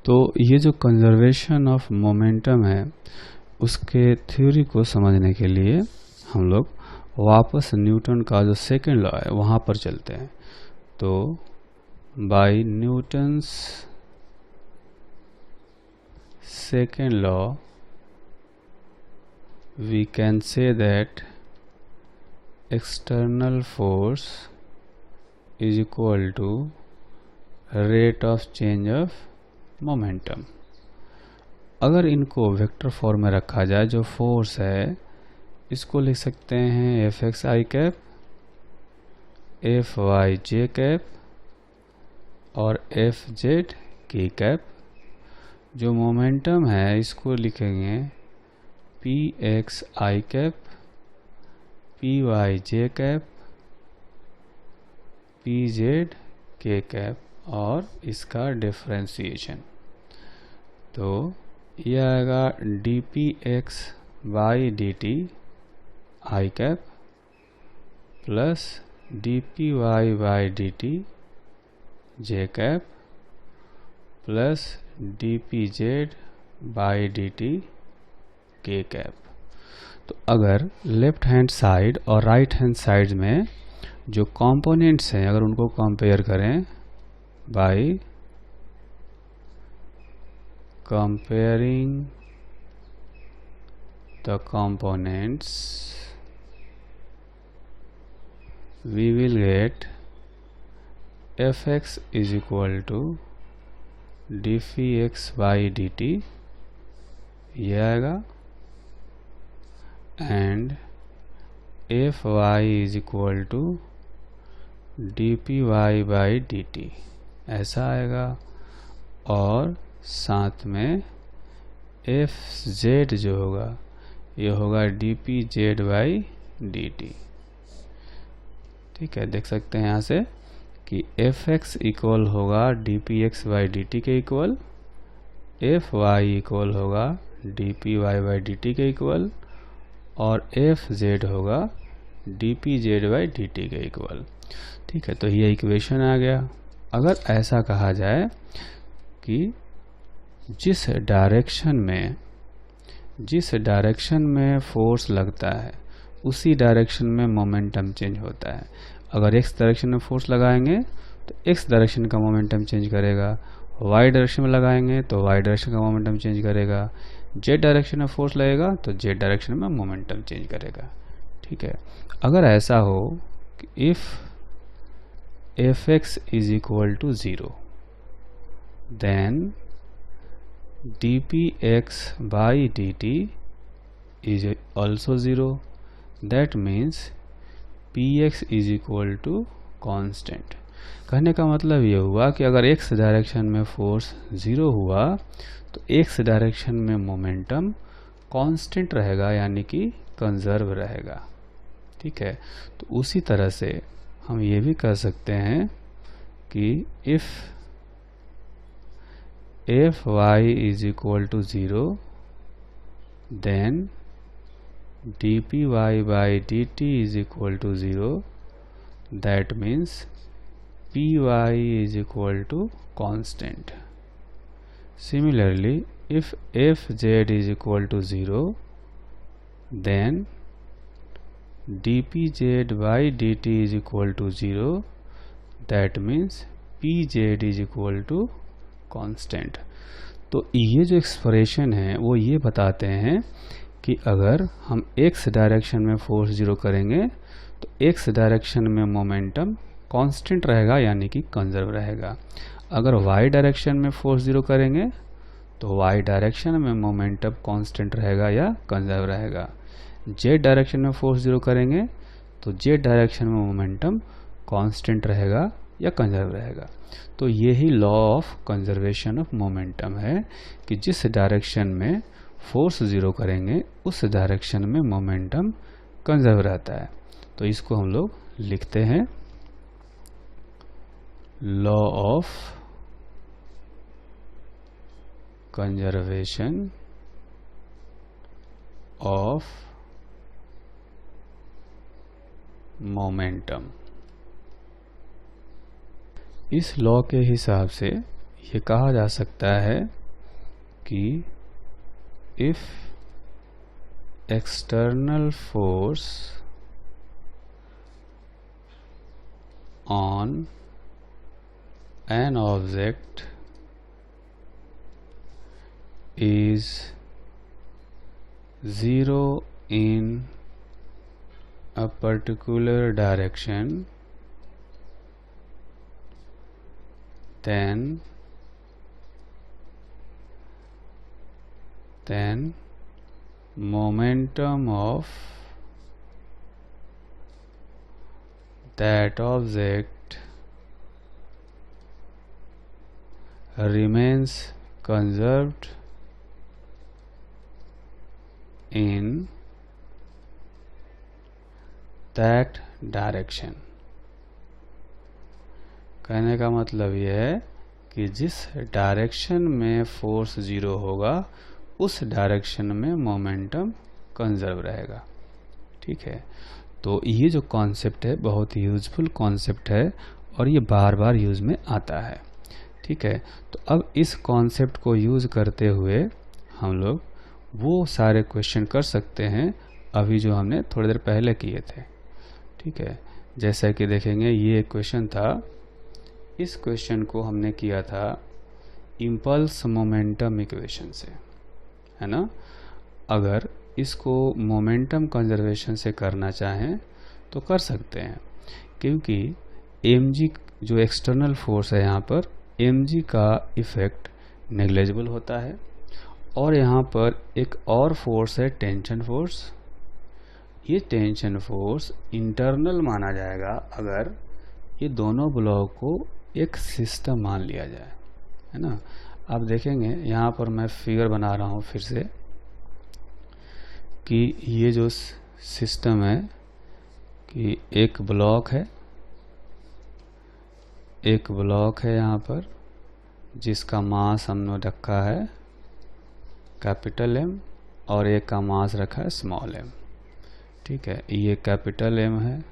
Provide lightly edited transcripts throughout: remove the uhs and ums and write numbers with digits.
तो ये जो कंजर्वेशन ऑफ मोमेंटम है उसके थ्योरी को समझने के लिए हम लोग वापस न्यूटन का जो सेकंड लॉ है वहाँ पर चलते हैं। तो by Newton's second law we can say that external force is equal to rate of change of momentum. अगर इनको वेक्टर फॉर्म में रखा जाए, जो फोर्स है इसको लिख सकते हैं F X I cap, F Y J cap और एफ जेड के कैप। जो मोमेंटम है इसको लिखेंगे P X I cap, P Y J cap, P Z K cap और इसका डिफरेंशिएशन। तो यह आएगा D P X by D T I cap plus D P Y by D T J cap plus D P Z by D T K cap. तो अगर left hand side और right hand side में जो components हैं अगर उनको compare करें bye comparing the components, we will get fx is equal to dpx by dt ये आएगा and fy is equal to dpy by dt ऐसा आएगा। और साथ में एफ जेड जो होगा ये होगा D P Z by D T. ठीक है, देख सकते हैं यहाँ से कि एफ एक्स इक्वल होगा D P X by D T के इक्वल, एफ वाई इक्वल होगा D P Y by D T के इक्वल और एफ जेड होगा D P Z by D T के इक्वल। ठीक है, तो ये इक्वेशन आ गया। अगर ऐसा कहा जाए कि जिस डायरेक्शन में फोर्स लगता है उसी डायरेक्शन में मोमेंटम चेंज होता है। अगर एक्स डायरेक्शन में फोर्स लगाएंगे तो एक्स डायरेक्शन का मोमेंटम चेंज करेगा, वाई डायरेक्शन में लगाएंगे तो वाई डायरेक्शन का मोमेंटम चेंज करेगा, जेड डायरेक्शन में फोर्स लगेगा तो जेड डायरेक्शन में मोमेंटम चेंज करेगा। ठीक है, अगर ऐसा हो कि if F X is equal to 0 then dpx by dt is also 0, that means px is equal to constant। कहने का मतलब ये हुआ कि अगर x डायरेक्शन में फोर्स 0 हुआ तो x डायरेक्शन में मोमेंटम कांस्टेंट रहेगा यानी कि कंजर्व रहेगा। ठीक है, तो उसी तरह से हम ये भी कह सकते हैं कि if fy is equal to 0 then dpy by dt is equal to 0, that means py is equal to constant। Similarly, if fz is equal to 0 then dpz by dt is equal to 0, that means pz is equal to constant. तो ये जो expression है वो ये बताते हैं कि अगर हम एक्स डायरेक्शन में फोर्स 0 करेंगे तो एक्स डायरेक्शन में मोमेंटम कांस्टेंट रहेगा यानी कि कंजर्व रहेगा। अगर वाई डायरेक्शन में फोर्स 0 करेंगे तो वाई डायरेक्शन में मोमेंटम कांस्टेंट रहेगा या कंजर्व रहेगा। जेड डायरेक्शन में फोर्स 0 करेंगे तो जेड डायरेक्शन में मोमेंटम कांस्टेंट रहेगा या कंजर्व रहेगा। तो यही law of conservation of momentum है कि जिस डायरेक्शन में फोर्स 0 करेंगे उस डायरेक्शन में मोमेंटम कंजर्व रहता है। तो इसको हम लोग लिखते हैं law of conservation of momentum. इस लॉ के हिसाब से ये कहा जा सकता है कि if external force on an object is 0 in a particular direction, then momentum of that object remains conserved in that direction। कहने का मतलब यह है कि जिस डायरेक्शन में फोर्स 0 होगा उस डायरेक्शन में मोमेंटम कंजर्व रहेगा। ठीक है, तो ये जो कॉन्सेप्ट है बहुत ही यूजफुल कॉन्सेप्ट है और ये बार बार यूज में आता है। ठीक है, तो अब इस कॉन्सेप्ट को यूज करते हुए हम लोग वो सारे क्वेश्चन कर सकते हैं अभी जो हमने थोड़ी देर पहले किए थे। ठीक है, जैसा कि देखेंगे ये क्वेश्चन था, इस क्वेश्चन को हमने किया था इम्पल्स मोमेंटम इक्वेशन से, है ना। अगर इसको मोमेंटम कंजर्वेशन से करना चाहें तो कर सकते हैं, क्योंकि mg जो एक्सटर्नल फोर्स है यहाँ पर mg का इफेक्ट नेग्लेजिबल होता है और यहाँ पर एक और फोर्स है टेंशन फोर्स। ये टेंशन फोर्स इंटरनल माना जाएगा अगर ये दोनों ब्लॉक को एक सिस्टम मान लिया जाए, है ना। आप देखेंगे यहाँ पर मैं फिगर बना रहा हूँ फिर से कि ये जो सिस्टम है कि एक ब्लॉक है यहाँ पर जिसका मास हमने रखा है कैपिटल M और एक का मास रखा है स्मॉल m। ठीक है, ये कैपिटल M है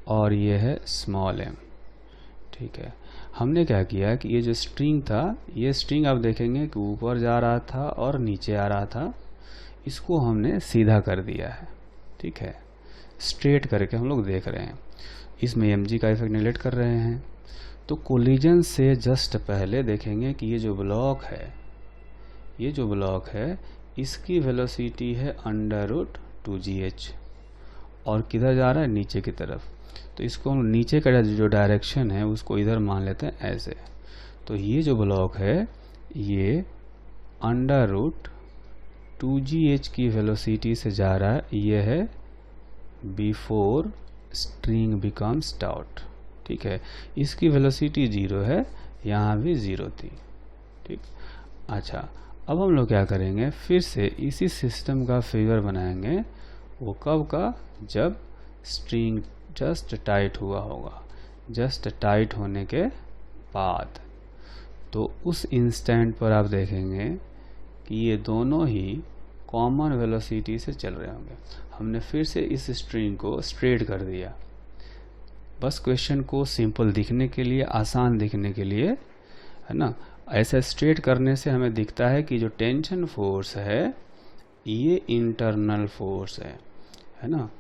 और ये है स्मॉल m। ठीक है, हमने क्या किया कि ये जो स्ट्रिंग था, ये स्ट्रिंग आप देखेंगे कि ऊपर जा रहा था और नीचे आ रहा था, इसको हमने सीधा कर दिया है। ठीक है, स्ट्रेट करके हम लोग देख रहे हैं, इसमें mg का इफेक्ट नेगलेक्ट कर रहे हैं। तो कोलिजन से जस्ट पहले देखेंगे कि ये जो ब्लॉक है इसकी वेलोसिटी है √2gh और किधर जा रहा है, नीचे की तरफ। तो इसको हम नीचे का जो डायरेक्शन है उसको इधर मान लेते हैं ऐसे। तो ये जो ब्लॉक है ये √2gh की वेलोसिटी से जा रहा है, ये है बिफोर स्ट्रिंग बिकम्स टाउट। ठीक है, इसकी वेलोसिटी 0 है, यहाँ भी 0 थी। ठीक, अच्छा अब हम लोग क्या करेंगे, फिर से इसी सिस्टम का फिगर बनाएंगे। वो कब का, जब स्ट्रिंग जस्ट टाइट हुआ होगा, जस्ट टाइट होने के बाद। तो उस इंस्टेंट पर आप देखेंगे कि ये दोनों ही कॉमन वेलोसिटी से चल रहे होंगे। हमने फिर से इस स्ट्रिंग को स्ट्रेट कर दिया, बस क्वेश्चन को सिंपल दिखने के लिए, आसान दिखने के लिए, है ना। ऐसा स्ट्रेट करने से हमें दिखता है कि जो टेंशन फोर्स है ये इंटरनल फोर्स है ना।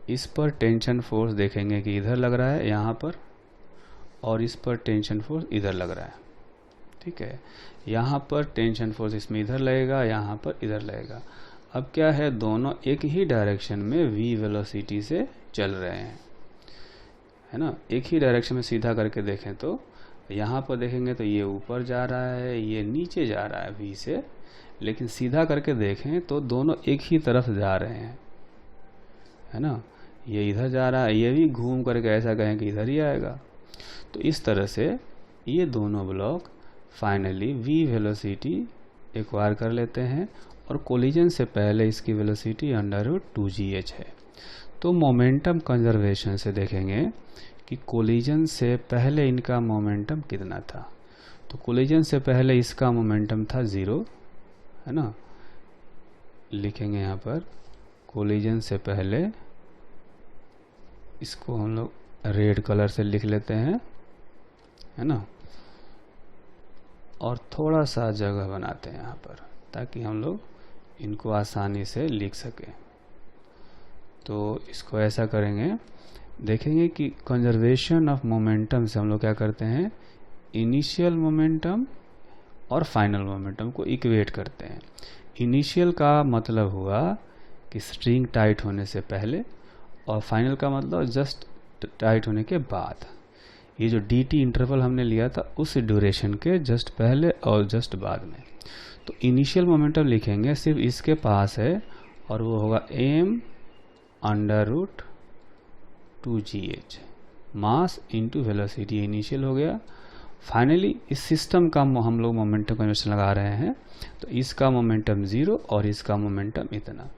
इस पर टेंशन फोर्स देखेंगे कि इधर लग रहा है यहाँ पर, और इस पर टेंशन फोर्स इधर लग रहा है। ठीक है, यहाँ पर टेंशन फोर्स इसमें इधर लगेगा, यहाँ पर इधर लगेगा। अब क्या है, दोनों एक ही डायरेक्शन में v वेलोसिटी से चल रहे हैं, है ना। एक ही डायरेक्शन में सीधा करके देखें तो यहाँ पर देखेंगे तो ये ऊपर जा रहा है, ये नीचे जा रहा है v से, लेकिन सीधा करके देखें तो दोनों एक ही तरफ जा रहे हैं, है ना। ये इधर जा रहा है, ये भी घूम करके ऐसा कहें कि इधर ही आएगा। तो इस तरह से ये दोनों block finally v velocity acquire कर लेते हैं और कोलिजन से पहले इसकी वेलोसिटी √2gh है। तो मोमेंटम कंजर्वेशन से देखेंगे कि कोलिजन से पहले इनका मोमेंटम कितना था। तो कोलिजन से पहले इसका मोमेंटम था 0, है ना। लिखेंगे यहाँ पर कोलिजन से पहले, इसको हम लोग रेड कलर से लिख लेते हैं, है ना। और थोड़ा सा जगह बनाते हैं यहाँ पर, ताकि हम लोग इनको आसानी से लिख सकें। तो इसको ऐसा करेंगे, देखेंगे कि कंजर्वेशन ऑफ मोमेंटम से हम लोग क्या करते हैं, इनिशियल मोमेंटम और फाइनल मोमेंटम को इक्वेट करते हैं। इनिशियल का मतलब हुआ कि स्ट्रिंग टाइट होने से पहले, और फाइनल का मतलब जस्ट टाइट होने के बाद। ये जो dt इंटरवल हमने लिया था उस ड्यूरेशन के जस्ट पहले और जस्ट बाद में। तो इनिशियल मोमेंटम लिखेंगे सिर्फ इसके पास है, और वो होगा m/√2gh, mass into velocity, initial हो गया। फाइनली इस सिस्टम का हम लोग मोमेंटम कन्वर्शन लगा रहे हैं, तो इसका मोमेंटम 0 और इसका मोमेंटम इतना।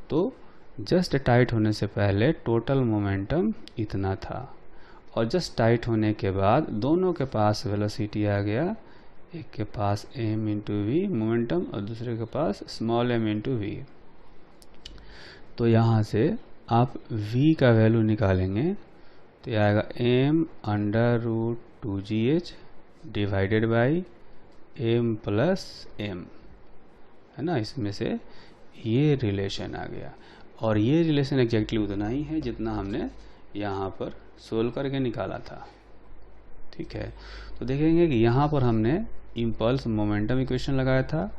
तो जस्ट टाइट होने से पहले टोटल मोमेंटम इतना था, और जस्ट टाइट होने के बाद दोनों के पास वेलोसिटी आ गया, एक के पास m/v मोमेंटम और दूसरे के पास स्मॉल m/v। तो यहाँ से आप v का वैल्यू निकालेंगे, तो यह आएगा m/√2gh divided by m plus m, है ना। इसमें से ये रिलेशन आ गया, और ये रिलेशन एग्जैक्टली उतना ही है जितना हमने यहाँ पर सोल्व करके निकाला था। ठीक है, तो देखेंगे कि यहाँ पर हमने इम्पल्स मोमेंटम इक्वेशन लगाया था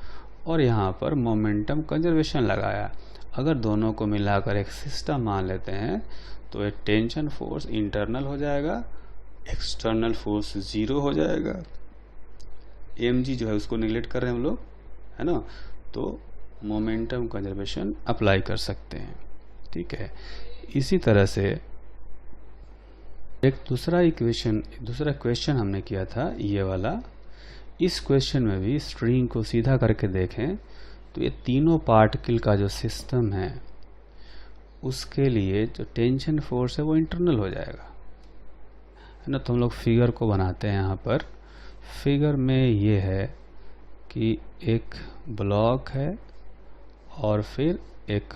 और यहाँ पर मोमेंटम कंजर्वेशन लगाया। अगर दोनों को मिलाकर एक सिस्टम मान लेते हैं तो एक टेंशन फोर्स इंटरनल हो जाएगा, एक्सटर्नल फोर्स 0 हो जाएगा, mg जो है उसको निगलेक्ट कर रहे हैं हम लोग, है ना। तो मोमेंटम कंजर्वेशन अप्लाई कर सकते हैं। ठीक है, इसी तरह से एक दूसरा क्वेश्चन हमने किया था ये वाला। इस क्वेश्चन में भी स्ट्रिंग को सीधा करके देखें तो ये तीनों पार्टिकल का जो सिस्टम है उसके लिए जो टेंशन फोर्स है वो इंटरनल हो जाएगा, है ना। तो हम लोग फिगर को बनाते हैं। यहाँ पर फिगर में ये है कि एक ब्लॉक है और फिर एक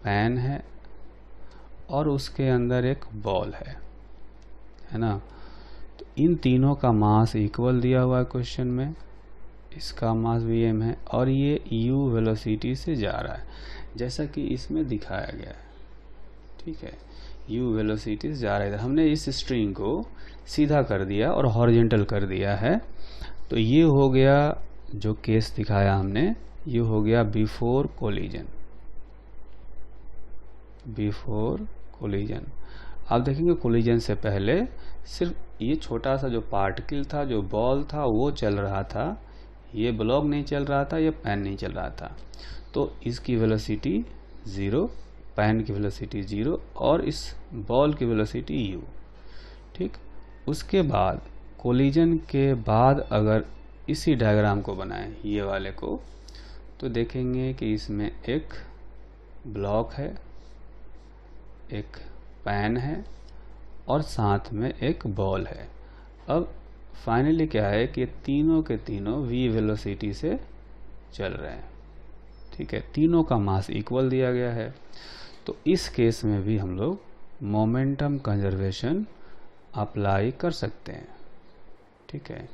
पैन है और उसके अंदर एक बॉल है ना। तो इन तीनों का मास इक्वल दिया हुआ है क्वेश्चन में, इसका मास vm है और ये u वेलोसिटी से जा रहा है जैसा कि इसमें दिखाया गया है। ठीक है, u वेलोसिटी से जा रहा है। हमने इस स्ट्रिंग को सीधा कर दिया और हॉरिजॉन्टल कर दिया है। तो ये हो गया जो केस दिखाया हमने, ये हो गया बिफोर कोलिजन। आप देखेंगे कोलिजन से पहले सिर्फ ये छोटा सा जो पार्टिकल था, जो बॉल था, वो चल रहा था, ये ब्लॉक नहीं चल रहा था, ये पैन नहीं चल रहा था। तो इसकी वेलोसिटी 0, पैन की वेलोसिटी 0 और इस बॉल की वेलोसिटी u। ठीक, उसके बाद कोलिजन के बाद अगर इसी डायग्राम को बनाएं ये वाले को, तो देखेंगे कि इसमें एक ब्लॉक है, एक पैन है और साथ में एक बॉल है। अब फाइनली क्या है कि तीनों के तीनों v वेलोसिटी से चल रहे हैं। ठीक है, तीनों का मास इक्वल दिया गया है। तो इस केस में भी हम लोग मोमेंटम कंजर्वेशन अप्लाई कर सकते हैं। ठीक है,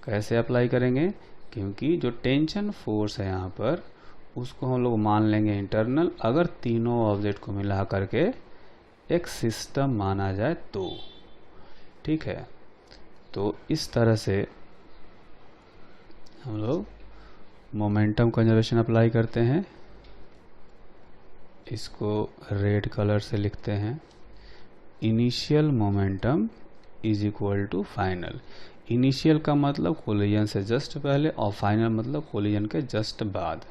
कैसे अप्लाई करेंगे, क्योंकि जो टेंशन फोर्स है यहाँ पर उसको हम लोग मान लेंगे इंटरनल, अगर तीनों ऑब्जेक्ट को मिला करके एक सिस्टम माना जाए तो। ठीक है, तो इस तरह से हम लोग मोमेंटम कंजर्वेशन अप्लाई करते हैं। इसको रेड कलर से लिखते हैं, initial momentum is equal to final. Initial का मतलब कोलिजन से जस्ट पहले और फाइनल मतलब कोलिजन के जस्ट बाद।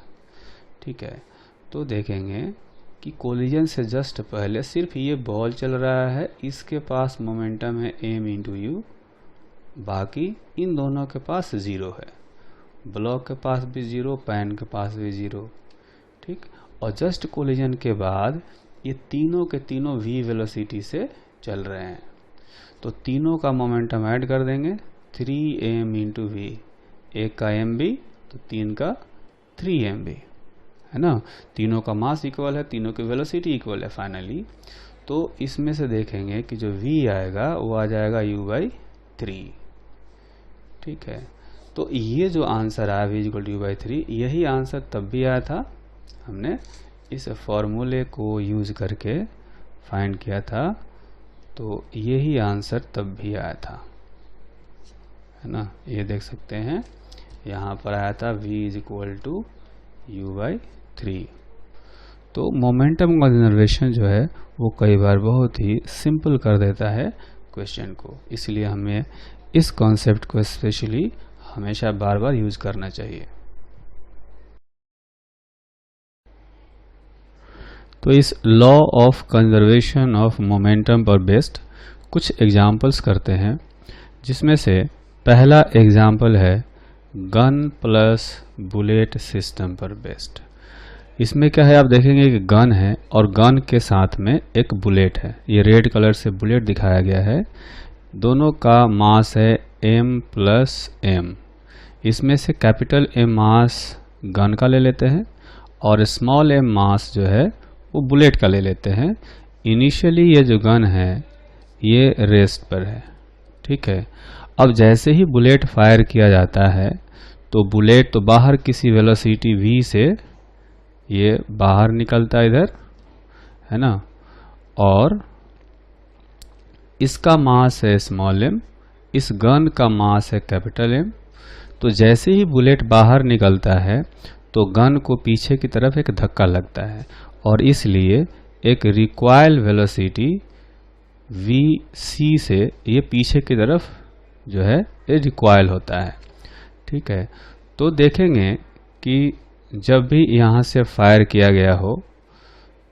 ठीक है, तो देखेंगे कि कोलिजन से जस्ट पहले सिर्फ ये बॉल चल रहा है, इसके पास मोमेंटम है m/u, बाकी इन दोनों के पास 0 है, ब्लॉक के पास भी 0, पैन के पास भी 0। ठीक, और जस्ट कोलिजन के बाद ये तीनों के तीनों v वेलोसिटी से चल रहे हैं, तो तीनों का मोमेंटम ऐड कर देंगे 3m/v, एक का mv तो 3 का 3mv, है ना। तीनों का मास इक्वल है, तीनों की वेलोसिटी इक्वल है फाइनली। तो इसमें से देखेंगे कि जो v आएगा वो आ जाएगा u/3। ठीक है, तो ये जो आंसर आया v equal to u by 3, यही आंसर तब भी आया था, हमने इस फॉर्मूले को यूज करके फाइंड किया था, तो यही आंसर तब भी आया था, है ना। ये देख सकते हैं यहाँ पर आया था v is equal to u by 3। तो मोमेंटम कंजर्वेशन जो है वो कई बार बहुत ही सिंपल कर देता है क्वेश्चन को, इसलिए हमें इस कॉन्सेप्ट को स्पेशली हमेशा बार बार यूज करना चाहिए। तो इस law of conservation of momentum पर बेस्ड कुछ एग्जाम्पल्स करते हैं, जिसमें से पहला एग्जाम्पल है गन प्लस बुलेट सिस्टम पर बेस्ड। इसमें क्या है, आप देखेंगे कि गन है और गन के साथ में एक बुलेट है, ये रेड कलर से बुलेट दिखाया गया है। दोनों का मास है m प्लस m। इसमें से कैपिटल M मास गन का ले लेते हैं और स्मॉल m मास जो है वो बुलेट का ले लेते हैं। इनिशियली ये जो गन है ये रेस्ट पर है, ठीक है। अब जैसे ही बुलेट फायर किया जाता है तो बुलेट तो बाहर किसी वेलोसिटी v से ये बाहर निकलता है इधर, है ना, और इसका मास है स्मॉल m, इस गन का मास है कैपिटल M। तो जैसे ही बुलेट बाहर निकलता है तो गन को पीछे की तरफ एक धक्का लगता है और इसलिए एक रिक्वायर्ड वेलोसिटी vc से ये पीछे की तरफ जो है ये रिक्वायल होता है, ठीक है। तो देखेंगे कि जब भी यहाँ से फायर किया गया हो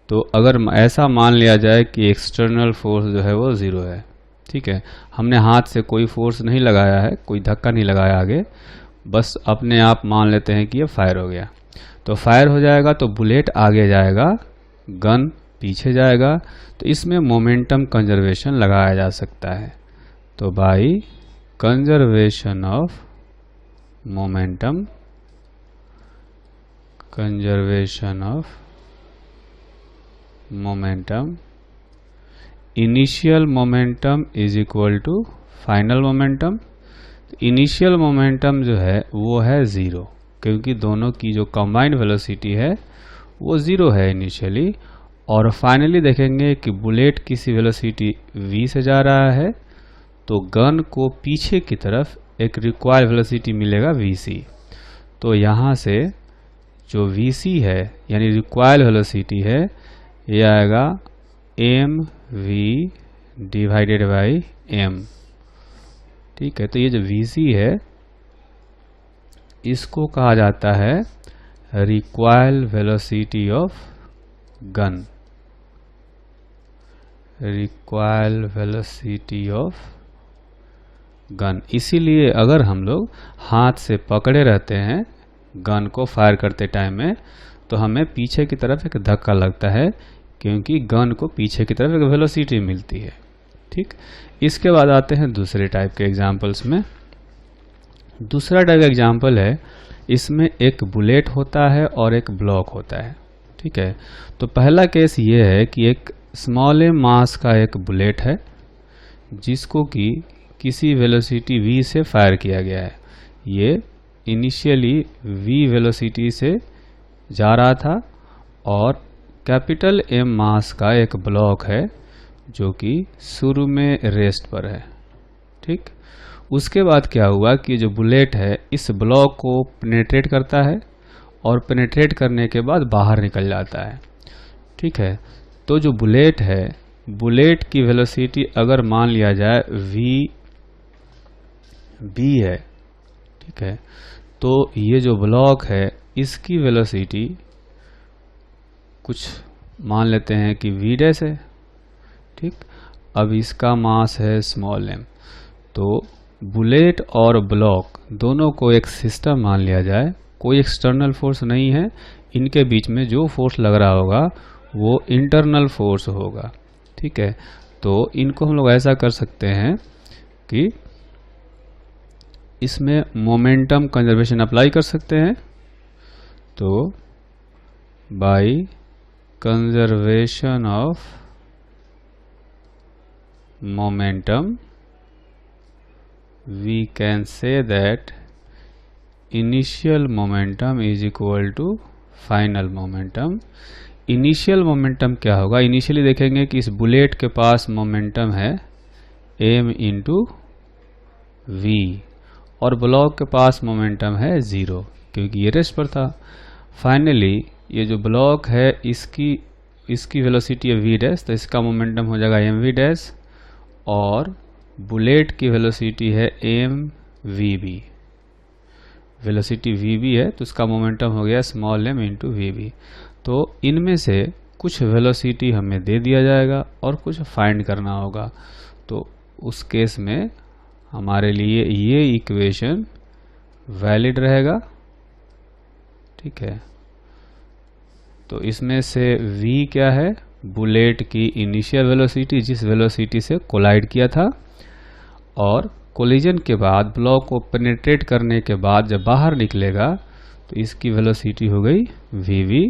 तो अगर ऐसा मान लिया जाए कि एक्सटर्नल फोर्स जो है वो 0 है, ठीक है, हमने हाथ से कोई फोर्स नहीं लगाया है, कोई धक्का नहीं लगाया आगे, बस अपने आप मान लेते हैं कि ये फायर हो गया। तो फायर हो जाएगा तो बुलेट आगे जाएगा, गन पीछे जाएगा, तो इसमें मोमेंटम कंजर्वेशन लगाया जा सकता है। तो by conservation of momentum, conservation of momentum, initial momentum is equal to final momentum. Initial momentum जो है वो है 0, क्योंकि दोनों की जो कंबाइंड वेलोसिटी है वो 0 है इनिशियली। और फाइनली देखेंगे कि बुलेट किसी वेलोसिटी v से जा रहा है तो गन को पीछे की तरफ एक रिक्वायर्ड वेलोसिटी मिलेगा vc। तो यहाँ से जो vc है यानी रिक्वायर्ड वेलोसिटी है ये आएगा mv डिवाइडेड बाई m, ठीक है। तो ये जो vc है इसको कहा जाता है required velocity of gun, required velocity of gun. इसीलिए अगर हम लोग हाथ से पकड़े रहते हैं गन को फायर करते टाइम में तो हमें पीछे की तरफ एक धक्का लगता है, क्योंकि गन को पीछे की तरफ एक वेलोसिटी मिलती है, ठीक। इसके बाद आते हैं दूसरे टाइप के एग्जाम्पल्स में। दूसरा टाइप का एग्जाम्पल है, इसमें एक बुलेट होता है और एक ब्लॉक होता है, ठीक है। तो पहला केस ये है कि एक स्मॉल m मास का एक बुलेट है जिसको कि किसी वेलोसिटी v से फायर किया गया है। ये इनिशियली v वेलोसिटी से जा रहा था और कैपिटल M मास का एक ब्लॉक है जो कि शुरू में रेस्ट पर है, ठीक। उसके बाद क्या हुआ कि जो बुलेट है इस ब्लॉक को पेनेट्रेट करता है और पेनेट्रेट करने के बाद बाहर निकल जाता है, ठीक है। तो जो बुलेट है, बुलेट की वेलोसिटी अगर मान लिया जाए v है, ठीक है, तो ये जो ब्लॉक है इसकी वेलोसिटी कुछ मान लेते हैं कि v डैश है, ठीक। अब इसका मास है स्मॉल m। तो बुलेट और ब्लॉक दोनों को एक सिस्टम मान लिया जाए, कोई एक्सटर्नल फोर्स नहीं है, इनके बीच में जो फोर्स लग रहा होगा वो इंटरनल फोर्स होगा, ठीक है। तो इनको हम लोग ऐसा कर सकते हैं कि इसमें मोमेंटम कंजर्वेशन अप्लाई कर सकते हैं। तो by conservation of momentum we can say that initial momentum is equal to final momentum. Initial momentum क्या होगा, इनिशियली देखेंगे कि इस बुलेट के पास मोमेंटम है m इंटू वी और ब्लॉक के पास मोमेंटम है 0 क्योंकि ये रेस्ट पर था। फाइनली ये जो ब्लॉक है इसकी वेलोसिटी है v डैश, तो इसका मोमेंटम हो जाएगा mv डैश और बुलेट की वेलोसिटी है mvb। वेलोसिटी vb है तो उसका मोमेंटम हो गया स्मॉल m इंटू वीबी। तो इनमें से कुछ वेलोसिटी हमें दे दिया जाएगा और कुछ फाइंड करना होगा। तो उस केस में हमारे लिए ये इक्वेशन वैलिड रहेगा, ठीक है। तो इसमें से v क्या है, बुलेट की इनिशियल वेलोसिटी जिस वेलोसिटी से कोलाइड किया था, और कोलिजन के बाद ब्लॉक को पेनिट्रेट करने के बाद जब बाहर निकलेगा तो इसकी वेलोसिटी हो गई vv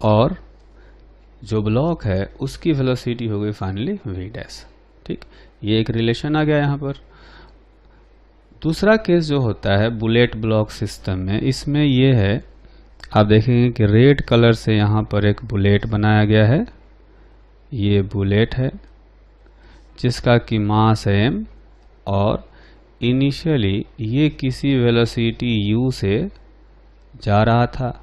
और जो ब्लॉक है उसकी वेलोसिटी हो गई फाइनली v डैश, ठीक। ये एक रिलेशन आ गया यहाँ पर। दूसरा केस जो होता है बुलेट ब्लॉक सिस्टम में, इसमें ये है, आप देखेंगे कि रेड कलर से यहाँ पर एक बुलेट बनाया गया है। ये बुलेट है जिसका कि मास है m और इनिशियली ये किसी वेलोसिटी u से जा रहा था।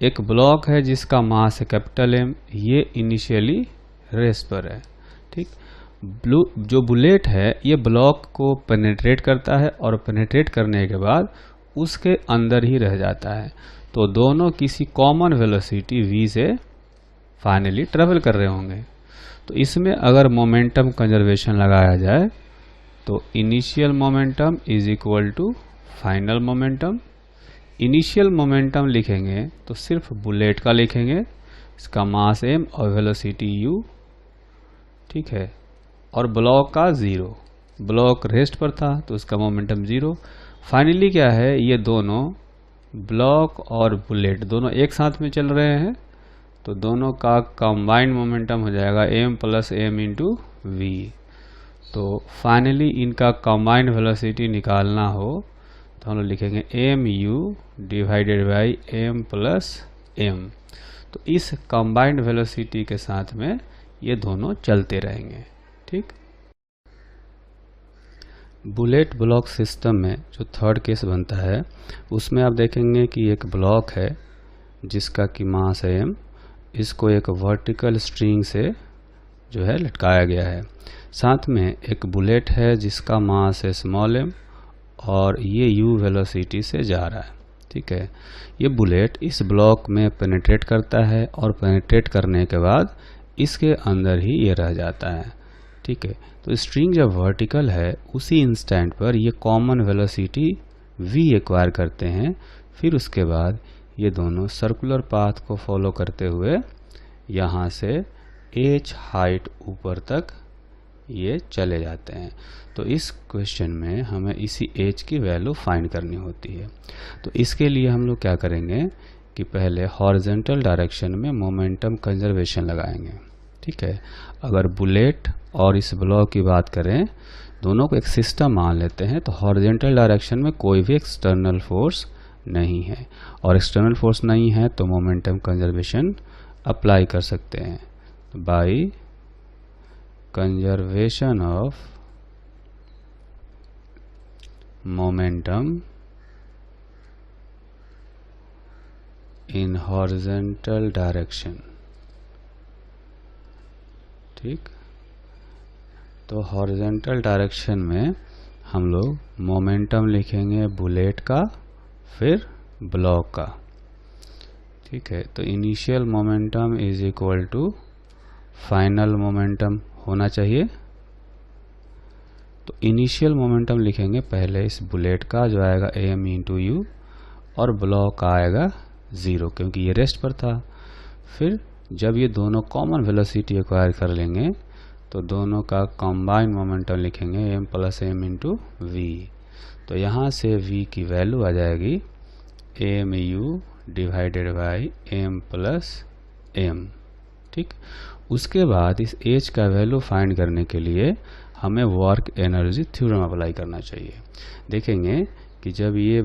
एक ब्लॉक है जिसका मास है कैपिटल M, ये इनिशियली रेस्ट पर है, ठीक। जो बुलेट है ये ब्लॉक को पेनिट्रेट करता है और पेनिट्रेट करने के बाद उसके अंदर ही रह जाता है। तो दोनों किसी कॉमन वेलोसिटी v से फाइनली ट्रेवल कर रहे होंगे। तो इसमें अगर मोमेंटम कंजर्वेशन लगाया जाए तो initial momentum is equal to final momentum. Initial momentum लिखेंगे तो सिर्फ बुलेट का लिखेंगे, इसका मास m और वेलोसिटी u, ठीक है, और ब्लॉक का 0। ब्लॉक रेस्ट पर था तो उसका मोमेंटम 0। फाइनली क्या है, ये दोनों ब्लॉक और बुलेट दोनों एक साथ में चल रहे हैं तो दोनों का कंबाइंड मोमेंटम हो जाएगा m plus m into V. तो फाइनली इनका कंबाइंड वेलोसिटी निकालना हो तो हम लोग लिखेंगे mu divided by m plus m। तो इस कंबाइंड वेलोसिटी के साथ में ये दोनों चलते रहेंगे, ठीक। बुलेट ब्लॉक सिस्टम में जो थर्ड केस बनता है उसमें आप देखेंगे कि एक ब्लॉक है जिसका कि मास है m, इसको एक वर्टिकल स्ट्रिंग से जो है लटकाया गया है। साथ में एक बुलेट है जिसका मास है स्मॉल m और ये u वेलोसिटी से जा रहा है, ठीक है। ये बुलेट इस ब्लॉक में पेनिट्रेट करता है और पेनिट्रेट करने के बाद इसके अंदर ही ये रह जाता है, ठीक है। तो स्ट्रिंग जब वर्टिकल है उसी इंस्टेंट पर ये कॉमन वेलोसिटी v एक्वायर करते हैं। फिर उसके बाद ये दोनों सर्कुलर पाथ को फॉलो करते हुए यहाँ से h हाइट ऊपर तक ये चले जाते हैं। तो इस क्वेश्चन में हमें इसी h की वैल्यू फाइंड करनी होती है। तो इसके लिए हम लोग क्या करेंगे कि पहले हॉरिजॉन्टल डायरेक्शन में मोमेंटम कंजर्वेशन लगाएंगे, ठीक है। अगर बुलेट और इस ब्लॉक की बात करें, दोनों को एक सिस्टम मान लेते हैं तो हॉरिजॉन्टल डायरेक्शन में कोई भी एक्सटर्नल फोर्स नहीं है, और एक्सटर्नल फोर्स नहीं है तो मोमेंटम कंजर्वेशन अप्लाई कर सकते हैं by conservation of momentum in horizontal direction, ठीक। तो हॉरिजॉन्टल डायरेक्शन में हम लोग मोमेंटम लिखेंगे बुलेट का फिर ब्लॉक का, ठीक है। तो initial momentum is equal to final momentum होना चाहिए। तो इनिशियल मोमेंटम लिखेंगे पहले इस बुलेट का जो आएगा m इंटू यू और ब्लॉक का आएगा 0 क्योंकि ये रेस्ट पर था। फिर जब ये दोनों कॉमन वेलोसिटी एक्वायर कर लेंगे तो दोनों का कंबाइंड मोमेंटम लिखेंगे m plus m into V. तो यहाँ से v की वैल्यू आ जाएगी mu divided by m plus m, ठीक। उसके बाद इस h का वैल्यू फाइंड करने के लिए हमें वर्क एनर्जी थ्योरम अप्लाई करना चाहिए। देखेंगे कि जब ये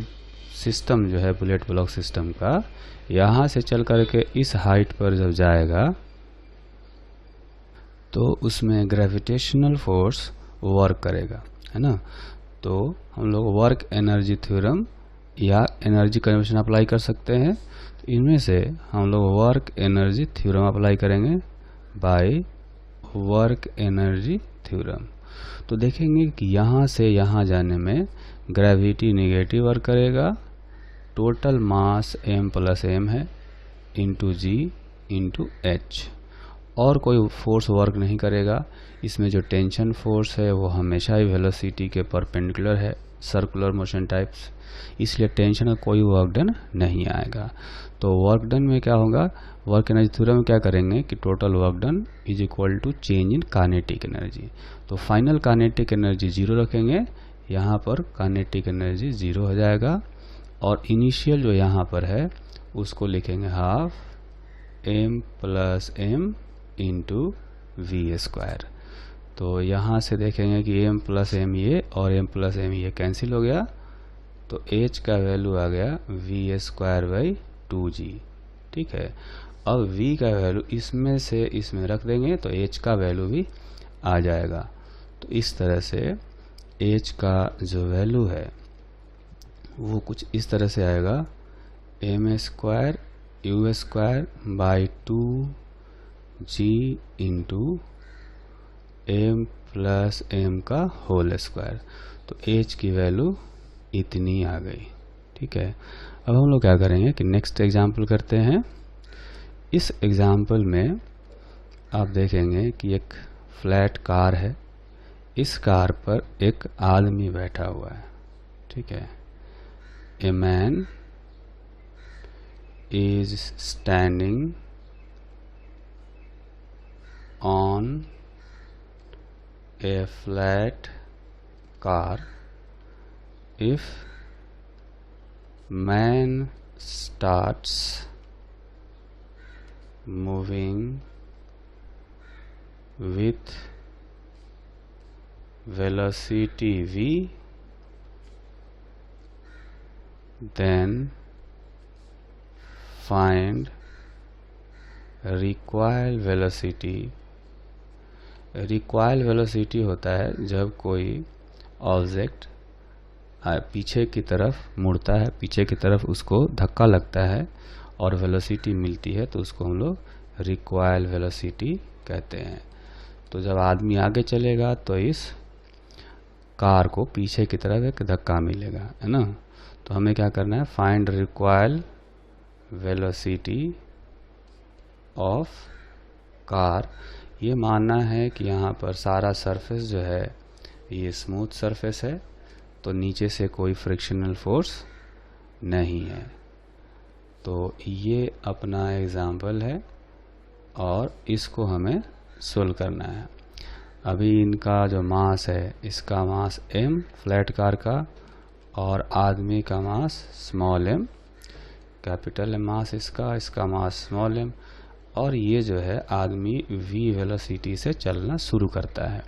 सिस्टम जो है बुलेट ब्लॉक सिस्टम का यहाँ से चल करके इस हाइट पर जब जाएगा तो उसमें ग्रेविटेशनल फोर्स वर्क करेगा, है ना। तो हम लोग वर्क एनर्जी थ्योरम या एनर्जी कंजर्वेशन अप्लाई कर सकते हैं। तो इनमें से हम लोग वर्क एनर्जी थ्योरम अप्लाई करेंगे बाय वर्क एनर्जी थ्योरम। तो देखेंगे कि यहाँ से यहाँ जाने में ग्रेविटी नेगेटिव वर्क करेगा, total mass m plus m है इंटू जी इंटू एच, और कोई फोर्स वर्क नहीं करेगा। इसमें जो टेंशन फोर्स है वो हमेशा ही वेलोसिटी के परपेंडिकुलर है, सर्कुलर मोशन टाइप्स, इसलिए टेंशन का कोई वर्क डन नहीं आएगा। तो वर्क डन में क्या होगा, वर्क एनर्जी थ्योरम में क्या करेंगे कि total work done is equal to change in kinetic energy. तो फाइनल काइनेटिक एनर्जी 0 रखेंगे, यहाँ पर काइनेटिक एनर्जी 0 हो जाएगा, और इनिशियल जो यहाँ पर है उसको लिखेंगे half m plus m into V square. तो यहाँ से देखेंगे कि m प्लस m ये और m प्लस m ये कैंसिल हो गया, तो h का वैल्यू आ गया वी स्क्वायर बाई 2g। ठीक है, अब v का वैल्यू इसमें से इसमें रख देंगे तो h का वैल्यू भी आ जाएगा। तो इस तरह से h का जो वैल्यू है वो कुछ इस तरह से आएगा, m square u square by 2g into m plus m का होल स्क्वायर। तो h की वैल्यू इतनी आ गई। ठीक है, अब हम लोग क्या करेंगे कि नेक्स्ट एग्जाम्पल करते हैं। इस एग्जाम्पल में आप देखेंगे कि एक फ्लैट कार है, इस कार पर एक आदमी बैठा हुआ है। ठीक है, a man is standing on a flat car. If man starts moving with velocity v, then find recoil velocity। Recoil velocity होता है जब कोई ऑब्जेक्ट पीछे की तरफ मुड़ता है, पीछे की तरफ उसको धक्का लगता है और वेलोसिटी मिलती है, तो उसको हम लोग रिक्वायल वेलोसिटी कहते हैं। तो जब आदमी आगे चलेगा तो इस कार को पीछे की तरफ एक धक्का मिलेगा, है ना। तो हमें क्या करना है, find recoil velocity of car. ये मानना है कि यहाँ पर सारा सरफेस जो है ये स्मूथ सरफेस है, तो नीचे से कोई फ्रिक्शनल फोर्स नहीं है। तो ये अपना एग्जाम्पल है और इसको हमें सोल्व करना है। अभी इनका जो मास है, इसका मास m फ्लैट कार का, और आदमी का मास स्मॉल m, कैपिटल मास इसका मास स्मॉल m, और ये जो है आदमी v वेलोसिटी से चलना शुरू करता है।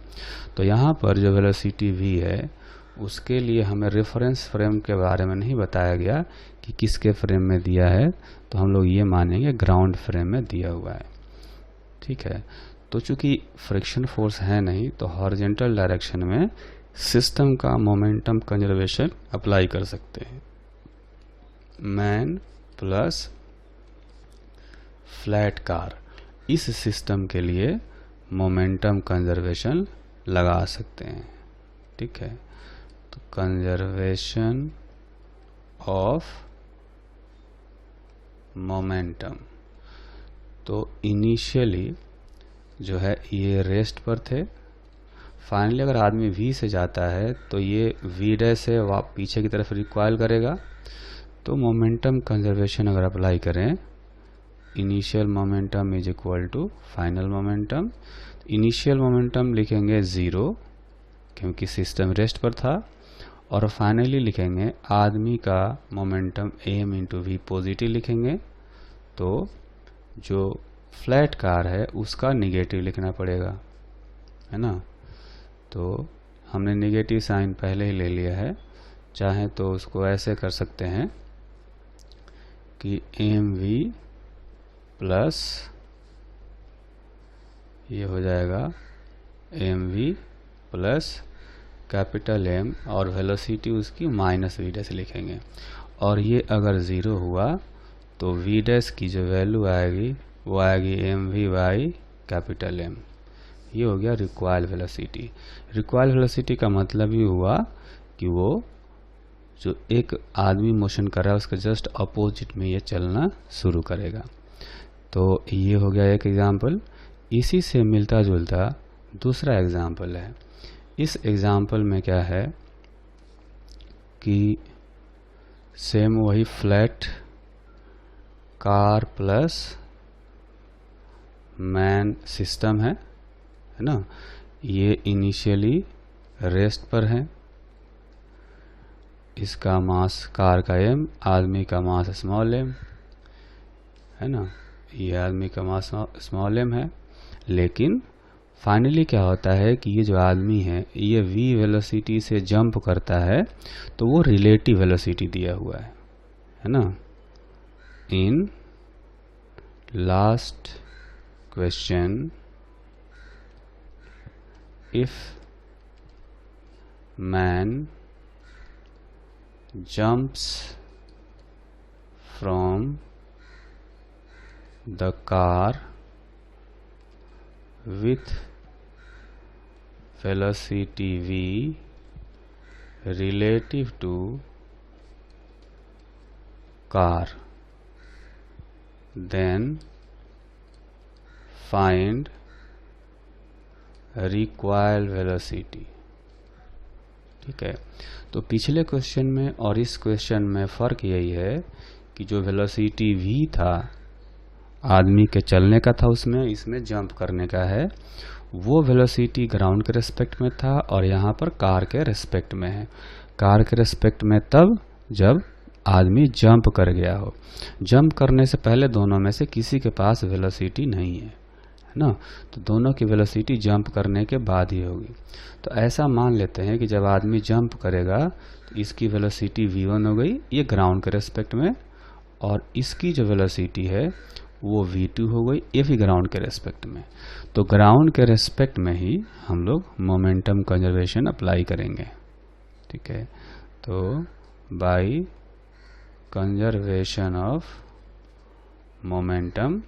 तो यहाँ पर जो वेलोसिटी v है उसके लिए हमें रेफरेंस फ्रेम के बारे में नहीं बताया गया कि किसके फ्रेम में दिया है, तो हम लोग ये मानेंगे ग्राउंड फ्रेम में दिया हुआ है। ठीक है, तो चूंकि फ्रिक्शन फोर्स है नहीं, तो हॉरिजॉन्टल डायरेक्शन में सिस्टम का मोमेंटम कंजर्वेशन अप्लाई कर सकते हैं। मैन प्लस फ्लैट कार, इस सिस्टम के लिए मोमेंटम कंजर्वेशन लगा सकते हैं। ठीक है, तो कंजर्वेशन ऑफ मोमेंटम, तो इनिशियली जो है ये रेस्ट पर थे, फाइनली अगर आदमी v से जाता है तो ये v डैश से पीछे की तरफ रिक्वायल करेगा। तो मोमेंटम कंजर्वेशन अगर अप्लाई करें, initial momentum is equal to final momentum. Initial momentum लिखेंगे 0 क्योंकि सिस्टम रेस्ट पर था, और फाइनली लिखेंगे आदमी का momentum m into V positive लिखेंगे। तो जो फ्लैट कार है उसका निगेटिव लिखना पड़ेगा, है ना। तो हमने निगेटिव साइन पहले ही ले लिया है, चाहें तो उसको ऐसे कर सकते हैं कि mv प्लस ये हो जाएगा mv प्लस कैपिटल M और वेलोसिटी उसकी माइनस v डैश लिखेंगे। और ये अगर ज़ीरो हुआ तो v डैश की जो वैल्यू आएगी वो आएगी mv बाई कैपिटल M। ये हो गया रिक्वायर्ड वेलोसिटी। रिक्वायर्ड वेलोसिटी का मतलब ये हुआ कि वो जो एक आदमी मोशन कर रहा है उसके जस्ट अपोजिट में ये चलना शुरू करेगा। तो ये हो गया एक एग्जाम्पल। इसी से मिलता जुलता दूसरा एग्जाम्पल है। इस एग्जाम्पल में क्या है कि सेम वही flat car plus man system है ना। ये इनिशियली रेस्ट पर है। इसका मास कार का m, आदमी का मास स्मॉल m है ना। ये आदमी का मास स्मॉल m है। लेकिन फाइनली क्या होता है कि ये जो आदमी है ये v वेलोसिटी से जंप करता है तो वो रिलेटिव वेलोसिटी दिया हुआ है ना। In last question if man jumps from the car with velocity v relative to car, then find required velocity। ठीक है। तो पिछले क्वेश्चन में और इस क्वेश्चन में फ़र्क यही है कि जो वेलोसिटी v था आदमी के चलने का था उसमें, इसमें जंप करने का है, वो वेलोसिटी ग्राउंड के रेस्पेक्ट में था और यहाँ पर कार के रेस्पेक्ट में है। कार के रेस्पेक्ट में तब जब आदमी जंप कर गया हो। जंप करने से पहले दोनों में से किसी के पास वेलोसिटी नहीं है ना। तो दोनों की वेलोसिटी जंप करने के बाद ही होगी। तो ऐसा मान लेते हैं कि जब आदमी जंप करेगा तो इसकी वेलोसिटी v1 हो गई, ये ग्राउंड के रेस्पेक्ट में, और इसकी जो वेलोसिटी है वो v2 हो गई, ये भी ग्राउंड के रेस्पेक्ट में। तो ग्राउंड के रेस्पेक्ट में ही हम लोग मोमेंटम कंजर्वेशन अप्लाई करेंगे। ठीक है। तो by conservation of momentum,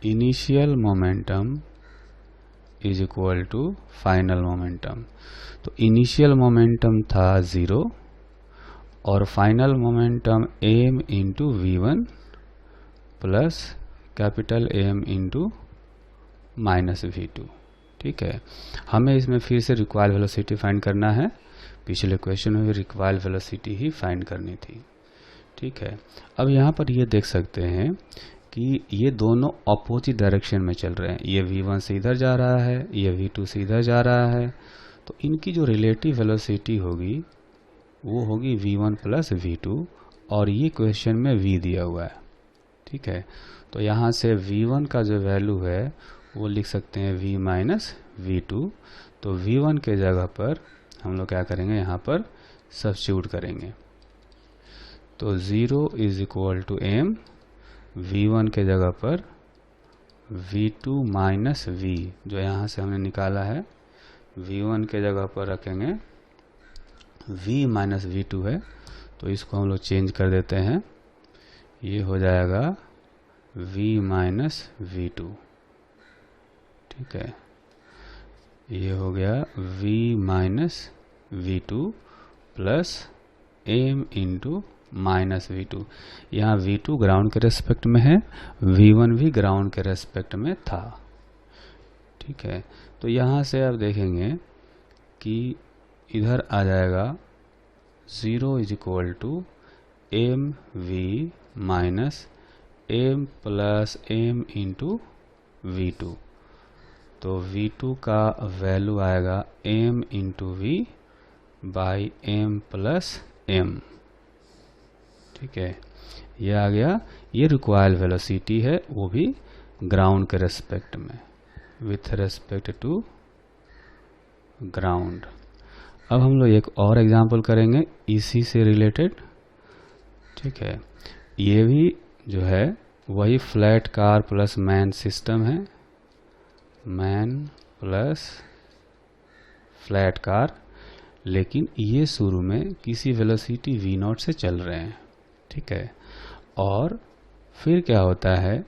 initial momentum is equal to final momentum. तो इनिशियल मोमेंटम था 0 और final momentum m into v1 plus capital M into minus v2। ठीक है। हमें इसमें फिर से रिक्वायर्ड वेलोसिटी फाइंड करना है। पिछले क्वेश्चन में भी रिक्वायर्ड वेलोसिटी ही फाइंड करनी थी। ठीक है। अब यहाँ पर ये देख सकते हैं कि ये दोनों अपोजिट डायरेक्शन में चल रहे हैं। ये v1 से इधर जा रहा है, ये v2 से इधर जा रहा है। तो इनकी जो रिलेटिव वेलोसिटी होगी वो होगी v1 प्लस v2, और ये क्वेश्चन में v दिया हुआ है। ठीक है। तो यहाँ से v1 का जो वैल्यू है वो लिख सकते हैं v माइनस v2। तो v1 के जगह पर हम लोग क्या करेंगे, यहाँ पर सब्स्टिट्यूट करेंगे। तो 0 is equal to m, v1 के जगह पर v2 माइनस v, जो यहाँ से हमने निकाला है, v1 के जगह पर रखेंगे v माइनस v2 है, तो इसको हम लोग चेंज कर देते हैं। ये हो जाएगा v माइनस v2। ठीक है। ये हो गया v minus v2 plus m into minus v2। यहाँ v2 ग्राउंड के रेस्पेक्ट में है, v1 भी ग्राउंड के रेस्पेक्ट में था। ठीक है। तो यहाँ से आप देखेंगे कि इधर आ जाएगा 0 is equal to M V minus M plus M into v2। तो v2 का वैल्यू आएगा m into V by M plus M. ठीक है। ये आ गया। ये रिक्वायर्ड वेलोसिटी है, वो भी ग्राउंड के रेस्पेक्ट में, विथ रेस्पेक्ट टू ग्राउंड। अब हम लोग एक और एग्जांपल करेंगे इसी से रिलेटेड। ठीक है, ये भी जो है वही flat car plus man system है, मैन प्लस फ्लैट कार, लेकिन ये शुरू में किसी वेलोसिटी v0 से चल रहे हैं। ठीक है, और फिर क्या होता है